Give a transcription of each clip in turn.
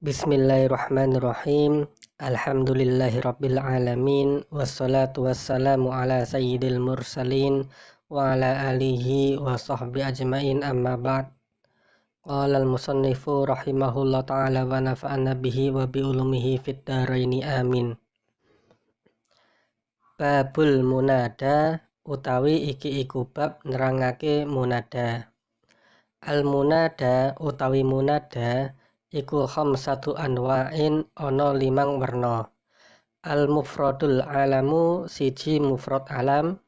Bismillahirrahmanirrahim. Alhamdulillahirabbil alamin wassalatu wassalamu ala sayyidil mursalin wa ala alihi wa sahbi ajmain amma ba'd. Qala al-musannifu rahimahullah ta'ala wa nafa'ana bihi wa bi ulumihi fid dharaini amin. Babul munada utawi iki iku bab nerangake munada. Al munada utawi munada iku khamsatu anwa'in ana 5 werna. Al mufradul alamu siji mufrad alam,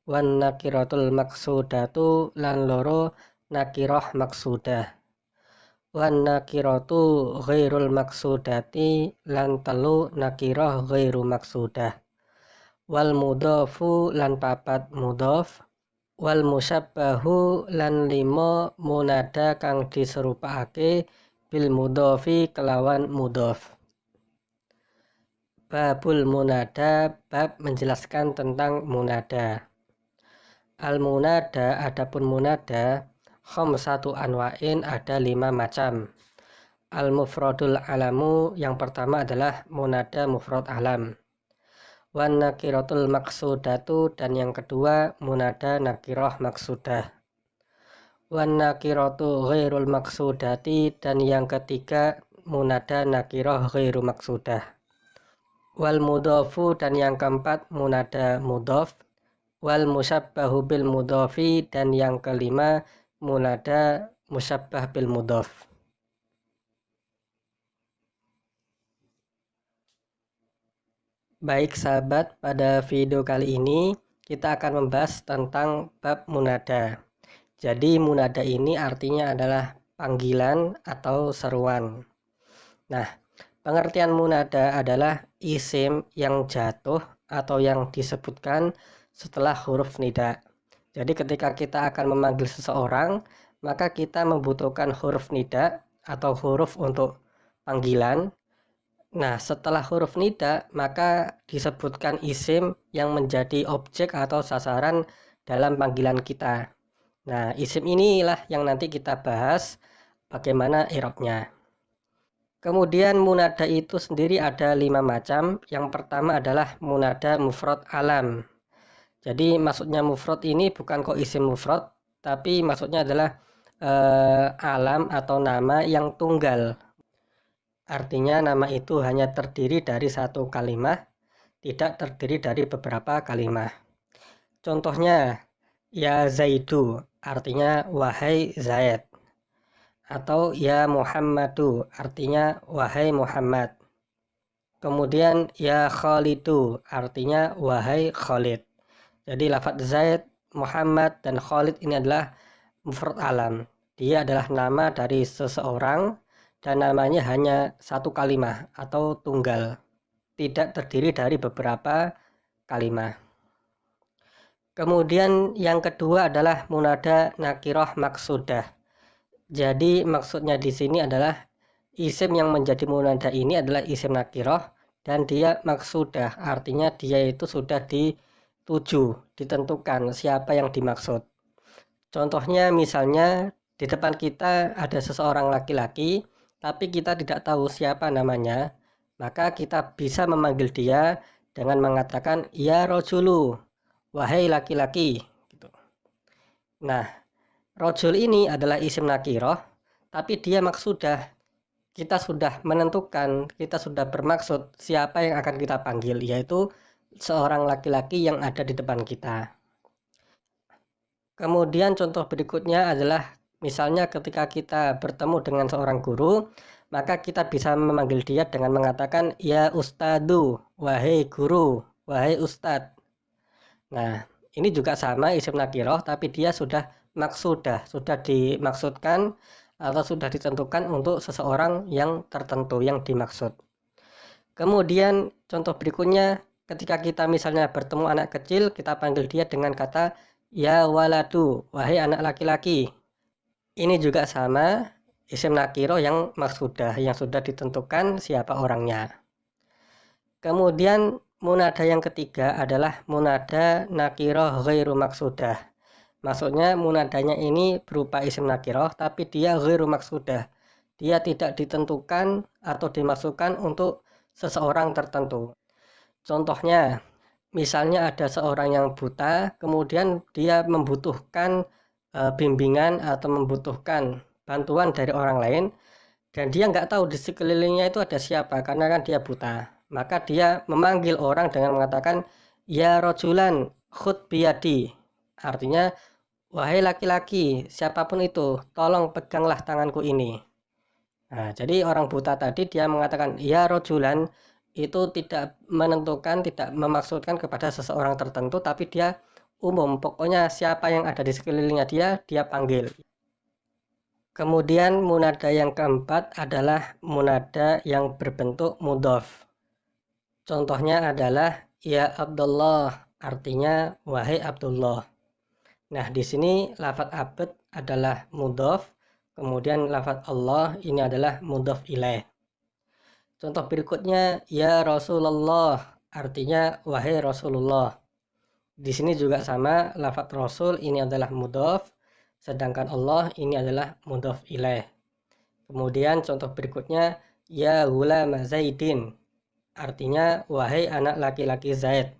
wan nakiratul maksudatu lan loro nakirah maksudah, wan nakiratu ghairul maksudati lan telu nakirah ghairu maksudah, wal mudhafu lan papat mudhaf, wal musyabbahu lan 5 munada kang diserupakake bil mudhafi kelawan mudhaf. Babul munada bab menjelaskan tentang munada. Al munada adapun munada khamsatu anwa'in ada 5 macam. Al mufradul alamu yang pertama adalah munada mufrad alam. Wan nakiratul maksudatu dan yang kedua munada nakirah maksudah. Wan nakiratu ghairul maksudati dan yang ketiga munada nakirah ghairu maksudah. Wal mudhafu dan yang keempat munada mudhaf. Wal musyabbahu bil mudhafi dan yang kelima munada musyabbah bil mudhaf. Baik sahabat, pada video kali ini kita akan membahas tentang bab munada. Jadi munada ini artinya adalah panggilan atau seruan. Nah, pengertian munada adalah isim yang jatuh atau yang disebutkan setelah huruf nida. Jadi ketika kita akan memanggil seseorang, maka kita membutuhkan huruf nida atau huruf untuk panggilan. Nah, setelah huruf nida, maka disebutkan isim yang menjadi objek atau sasaran dalam panggilan kita. Nah, isim inilah yang nanti kita bahas bagaimana i'rabnya. Kemudian munada itu sendiri ada 5 macam. Yang pertama adalah munada mufrad alam. Jadi maksudnya mufrad ini bukan kok isim mufrad, tapi maksudnya adalah alam atau nama yang tunggal. Artinya nama itu hanya terdiri dari satu kalimat, tidak terdiri dari beberapa kalimat. Contohnya, ya Zaidu, artinya wahai Zaid. Atau ya Muhammadu, artinya wahai Muhammad. Kemudian ya Khalidu, artinya wahai Khalid. Jadi lafadz Zaid, Muhammad, dan Khalid ini adalah mufrad alam. Dia adalah nama dari seseorang dan namanya hanya satu kalimat atau tunggal, tidak terdiri dari beberapa kalimat. Kemudian yang kedua adalah munada nakirah maksudah. Jadi maksudnya di sini adalah isim yang menjadi munada ini adalah isim nakirah dan dia maksudah, artinya dia itu sudah dituju, ditentukan siapa yang dimaksud. Contohnya misalnya di depan kita ada seseorang laki-laki, tapi kita tidak tahu siapa namanya, maka kita bisa memanggil dia dengan mengatakan ya rojulu, wahai laki-laki. Gitu. Nah, rojul ini adalah isim nakirah, tapi dia maksudah. Kita sudah menentukan, kita sudah bermaksud siapa yang akan kita panggil, yaitu seorang laki-laki yang ada di depan kita. Kemudian contoh berikutnya adalah misalnya ketika kita bertemu dengan seorang guru, maka kita bisa memanggil dia dengan mengatakan ya ustadu, wahai guru, wahai ustad. Nah, ini juga sama isim nakirah, tapi dia sudah maksudah, sudah dimaksudkan atau sudah ditentukan untuk seseorang yang tertentu yang dimaksud. Kemudian contoh berikutnya ketika kita misalnya bertemu anak kecil, kita panggil dia dengan kata ya waladu, wahai anak laki-laki. Ini juga sama isim nakirah yang maksudah, yang sudah ditentukan siapa orangnya. Kemudian munada yang ketiga adalah munada nakirah ghairu maksudah. Maksudnya munadanya ini berupa isim nakirah tapi dia ghairu maksudah. dia tidak ditentukan atau dimasukkan untuk seseorang tertentu. Contohnya, misalnya ada seorang yang buta, kemudian dia membutuhkan bimbingan atau membutuhkan bantuan dari orang lain, dan dia nggak tahu di sekelilingnya itu ada siapa karena kan dia buta. Maka dia memanggil orang dengan mengatakan, ya rojulan khud biyadi. Artinya, wahai laki-laki, siapapun itu, tolong peganglah tanganku ini. Nah, jadi orang buta tadi dia mengatakan, ya rojulan, itu tidak menentukan, tidak memaksudkan kepada seseorang tertentu, tapi dia umum. Pokoknya siapa yang ada di sekelilingnya dia panggil. Kemudian munada yang keempat adalah munada yang berbentuk mudhof. Contohnya adalah ya Abdullah, artinya wahai Abdullah. Nah, di sini lafadz abd adalah mudhof, kemudian lafadz Allah ini adalah mudhof ilaih. Contoh berikutnya ya Rasulullah, artinya wahai Rasulullah. Di sini juga sama, lafadz Rasul ini adalah mudhof, sedangkan Allah ini adalah mudhof ilaih. Kemudian contoh berikutnya ya ghulam Zaidin, artinya wahai anak laki-laki Zaid.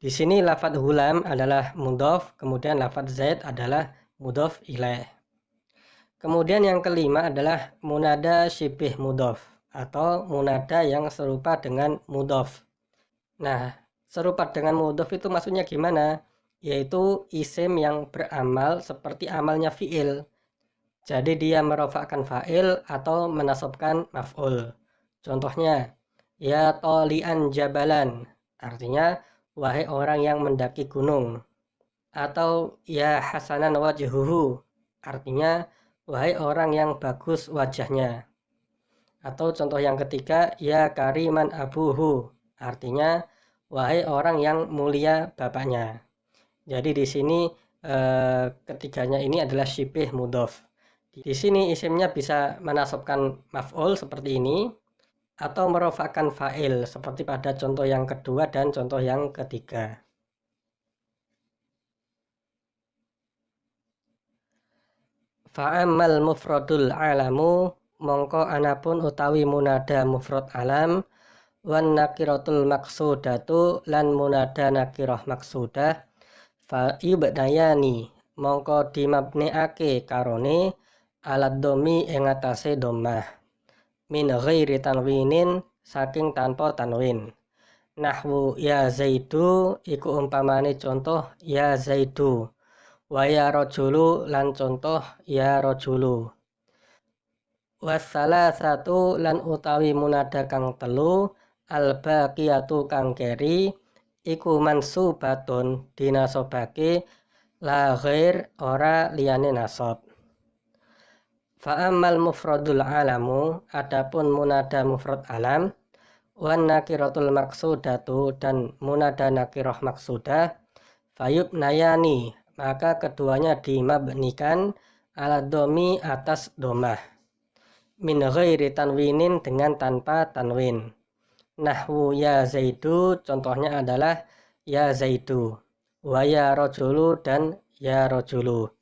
Di sini lafadz ghulam adalah mudhof, kemudian lafadz Zaid adalah mudhof ilaih. Kemudian yang kelima adalah munada syibih mudhof atau munada yang serupa dengan mudhof. Nah, serupa dengan mudhof itu maksudnya gimana? Yaitu isim yang beramal seperti amalnya fi'il. Jadi dia merofakkan fa'il atau menasabkan maf'ul. Contohnya, ya tolian jabalan, artinya wahai orang yang mendaki gunung. Atau ya hasanan wajhuhu, artinya wahai orang yang bagus wajahnya. Atau contoh yang ketiga, ya kariman abuhu, artinya wahai orang yang mulia bapaknya. Jadi di sini ketiganya ini adalah syibih mudhof. Di sini isimnya bisa menasabkan maf'ul seperti ini atau merofakkan fa'il seperti pada contoh yang kedua dan contoh yang ketiga. Fa'amal mufradul alamu, mongko anapun utawi munada mufrad alam, wan nakiratul maksudatu lan munada nakirah maksudah, fa yubnayani mongko dimabniake karone alat domi ing atase dhammah min ghairi tanwinin saking tanpa tanwin. Nahwu ya zaidu iku umpamane contoh ya zaidu, wa ya rajulu lan contoh ya rajulu. Wassalasatu lan utawi munada kang telu al baqiyatu kang keri iku mansubatun dinasobake la ghair ora liyane nasab. Fa'amal mufradul alamu, adapun munada mufrad alam, wan nakiratul maksudatu dan munada nakirah maksudah, fayub nayani, maka keduanya dimabnikan ala domi atas domah, min ghairi tanwinin dengan tanpa tanwin. Nahwu ya zaidu, contohnya adalah ya zaidu, wa ya rajulu dan ya rajulu.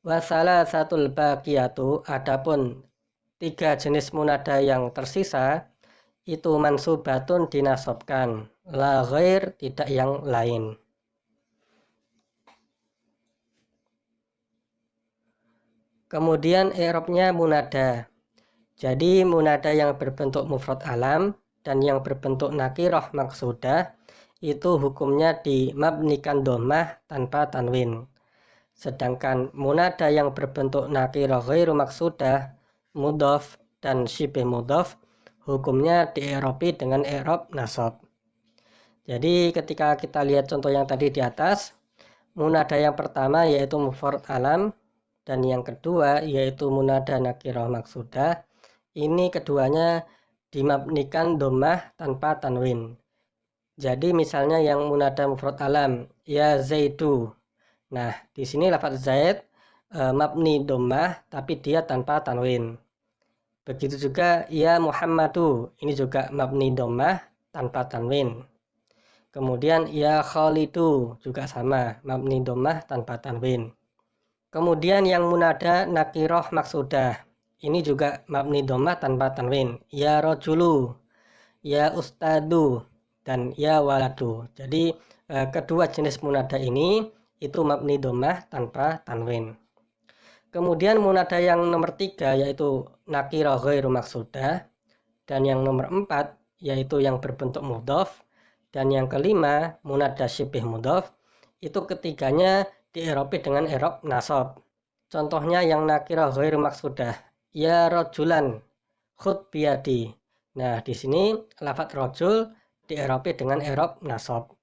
Wasala satul baqiyatu, adapun tiga jenis munada yang tersisa itu mansubatun dinasobkan, la ghair tidak yang lain. Kemudian i'rabnya munada. Jadi munada yang berbentuk mufrad alam dan yang berbentuk nakirah maksudah itu hukumnya dimabnikan dhammah tanpa tanwin. Sedangkan munada yang berbentuk nakirah ghairu maksudah, mudhof dan syibih mudhof hukumnya di-i'rabi dengan i'rab nasab. Jadi ketika kita lihat contoh yang tadi di atas, munada yang pertama yaitu mufrad alam dan yang kedua yaitu munada nakirah maksudah, ini keduanya dimabnikan dhammah tanpa tanwin. Jadi misalnya yang munada mufrad alam ya zaidu. Nah, di sini lafadz Zaid mabni dhammah tapi dia tanpa tanwin. Begitu juga ya Muhammadu, ini juga mabni dhammah tanpa tanwin. Kemudian ya Khalidu juga sama, mabni dhammah tanpa tanwin. Kemudian yang munada nakirah maksudah. ini juga mabni dhammah tanpa tanwin. Ya rojulu, ya ustadu, dan ya waladu. Jadi kedua jenis munada ini itu mabni dhammah tanpa tanwin. Kemudian munada yang nomor 3 yaitu nakirah ghairu maksudah, dan yang nomor 4 yaitu yang berbentuk mudhof, dan yang kelima munada syibih mudhof. Itu ketiganya diirobi dengan irob nasab. Contohnya yang nakirah ghairu maksudah, ya rojulan khud biyadi. Nah, di sini lafadz rojul diirobi dengan irob nasab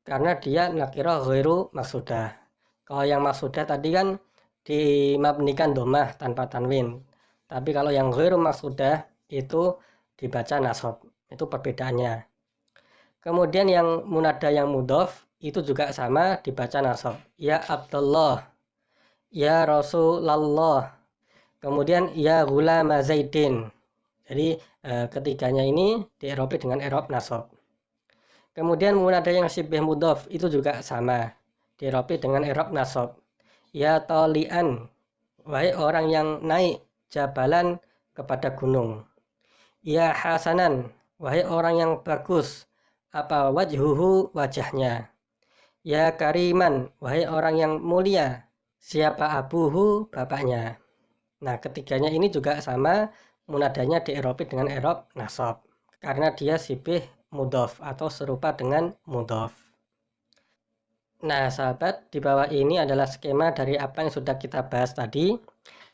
karena dia nakirah ghairu maksudah. Kalau yang maksudah tadi kan dimabnikan domah tanpa tanwin. Tapi kalau yang ghairu maksudah itu dibaca nasab. Itu perbedaannya. Kemudian yang munada yang mudhof itu juga sama dibaca nasab. Ya Abdullah, ya Rasulullah. Kemudian ya ghulama Zaidin. Jadi ketiganya ini diirobi dengan irob nasab. Kemudian munada yang syibih mudhof itu juga sama diirobi dengan irob nasab. Ya tolian, wahai orang yang naik jabalan kepada gunung. Ya hasanan, wahai orang yang bagus, apa wajhuhu wajahnya. Ya kariman, wahai orang yang mulia, siapa abuhu bapaknya. Nah, ketiganya ini juga sama, munadanya diirobi dengan irob nasab karena dia syibih mudhof atau serupa dengan mudhof. Nah, sahabat, di bawah ini adalah skema dari apa yang sudah kita bahas tadi.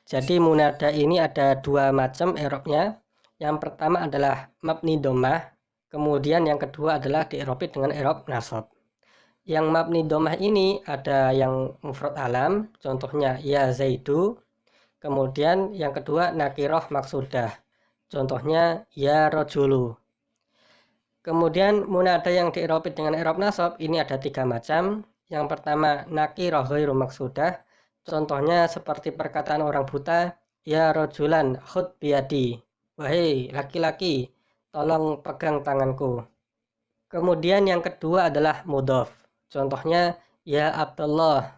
Jadi munada ini ada dua macam i'rabnya. Yang pertama adalah mabni dhammah, kemudian yang kedua adalah di'irobi dengan i'rab nasab. Yang mabni dhammah ini ada yang mufrad alam, contohnya ya zaidu. Kemudian yang kedua nakirah maksudah, contohnya ya rojulu. Kemudian munada yang di'irobi dengan i'rab nasab ini ada 3 macam. Yang pertama nakirah ghairu maksudah, contohnya seperti perkataan orang buta, ya rojulan khud biyadi, wahai laki-laki tolong pegang tanganku. Kemudian yang kedua adalah mudhof, contohnya ya Abdullah.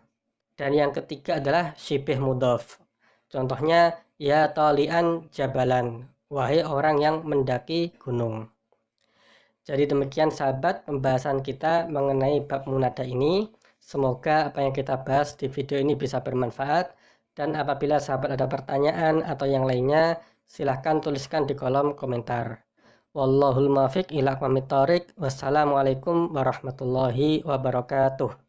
Dan yang ketiga adalah syibih mudhof, contohnya ya tolian jabalan, wahai orang yang mendaki gunung. Jadi demikian sahabat pembahasan kita mengenai bab munada ini. Semoga apa yang kita bahas di video ini bisa bermanfaat. Dan apabila sahabat ada pertanyaan atau yang lainnya, silahkan tuliskan di kolom komentar. Wallahul muwaffiq ila aqwamit thoriq. Wassalamualaikum warahmatullahi wabarakatuh.